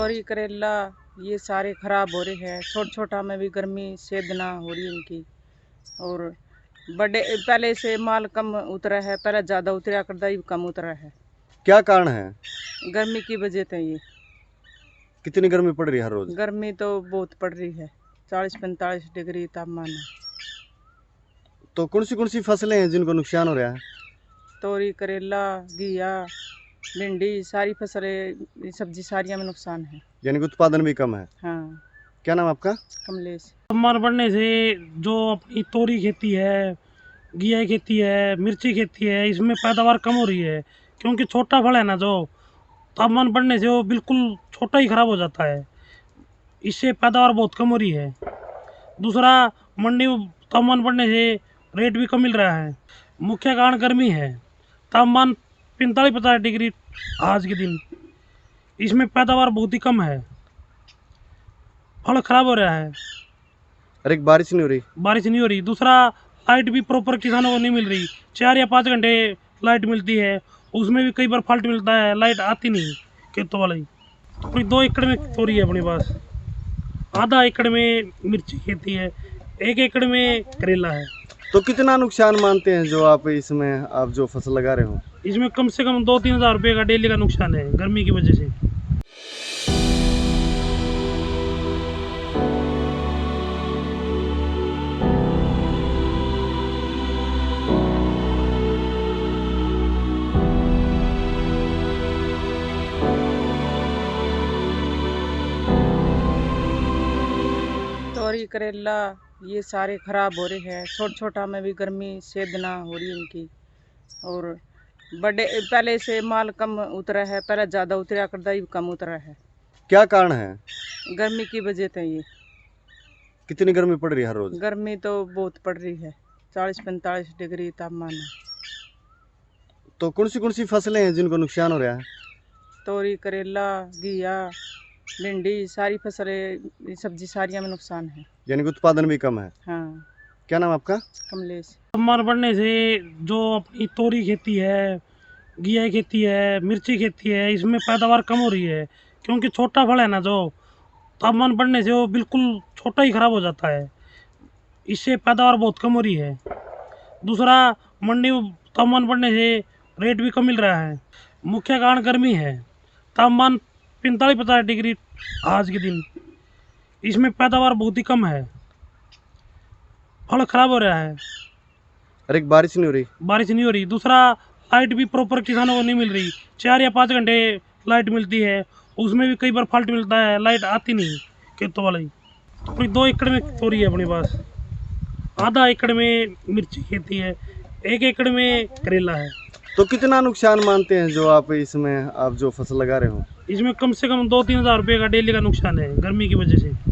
तोरी करेला ये सारे खराब हो रहे हैं। छोटा में भी गर्मी सेदना हो रही है इनकी। और बड़े पहले से माल कम उतरा है, पहले ज़्यादा उतरा करता ही कम उतरा है। क्या कारण है? गर्मी की वजह से ये कितनी गर्मी पड़ रही है हर रोज? गर्मी तो बहुत पड़ रही है, 40-45 डिग्री तापमान है। तो कौन सी फसलें हैं जिनको नुकसान हो रहा है? तोरी करेला घिया भिंडी सारी फसलें सब्जी सारियाँ में नुकसान है। यानी कि उत्पादन भी कम है। हाँ। क्या नाम आपका? कमलेश। तापमान बढ़ने से जो अपनी तोरी खेती है, घिया खेती है, मिर्ची खेती है, इसमें पैदावार कम हो रही है। क्योंकि छोटा फल है ना, जो तापमान बढ़ने से वो बिल्कुल छोटा ही खराब हो जाता है। इससे पैदावार बहुत कम हो रही है। दूसरा, मंडी में तापमान बढ़ने से रेट भी कम मिल रहा है। मुख्य कारण गर्मी है। तापमान 45-50 डिग्री आज के दिन, इसमें पैदावार बहुत ही कम है, फल खराब हो रहा है। अरे बारिश नहीं हो रही? बारिश नहीं हो रही। दूसरा, लाइट भी प्रॉपर किसानों को नहीं मिल रही। 4 या 5 घंटे लाइट मिलती है, उसमें भी कई बार फॉल्ट मिलता है, लाइट आती नहीं खेतों वाली। अपनी 2 एकड़ में तोरी है अपने पास, आधा एकड़ में मिर्ची खेती है, 1 एकड़ में करेला है। तो कितना नुकसान मानते हैं जो आप इसमें आप जो फसल लगा रहे हो? इसमें कम से कम 2-3 हज़ार रुपये का डेली का नुकसान है गर्मी की वजह से। तोरी करेला ये सारे खराब हो रहे हैं। छोटा में भी गर्मी सेदना हो रही है इनकी। और बड़े पहले से माल कम उतरा है, पहले ज़्यादा उतरा करता ही कम उतरा है। क्या कारण है? गर्मी की वजह से ये कितनी गर्मी पड़ रही है हर रोज? गर्मी तो बहुत पड़ रही है, 40-45 डिग्री तापमान है। तो कौन सी फसलें हैं जिनको नुकसान हो रहा है? तोरी करेला घिया भिंडी सारी फसलें सब्जी सारियाँ में नुकसान है। यानी कि उत्पादन भी कम है। हाँ। क्या नाम आपका? कमलेश। तापमान बढ़ने से जो अपनी तोरी खेती है, घिया खेती है, मिर्ची खेती है, इसमें पैदावार कम हो रही है। क्योंकि छोटा फल है ना, जो तापमान बढ़ने से वो बिल्कुल छोटा ही खराब हो जाता है। इससे पैदावार बहुत कम हो रही है। दूसरा, मंडी में तापमान बढ़ने से रेट भी कम मिल रहा है। मुख्य कारण गर्मी है। तापमान 45-50 डिग्री आज के दिन, इसमें पैदावार बहुत ही कम है, फल खराब हो रहा है। अरे बारिश नहीं हो रही? बारिश नहीं हो रही। दूसरा, लाइट भी प्रॉपर किसानों को नहीं मिल रही। 4 या 5 घंटे लाइट मिलती है, उसमें भी कई बार फॉल्ट मिलता है, लाइट आती नहीं खेतों वाली। अपनी 2 एकड़ में तोरी है अपने पास, आधा एकड़ में मिर्ची खेती है, 1 एकड़ में करेला है। तो कितना नुकसान मानते हैं जो आप इसमें आप जो फसल लगा रहे हो? इसमें कम से कम 2-3 हज़ार रुपये का डेली का नुकसान है गर्मी की वजह से।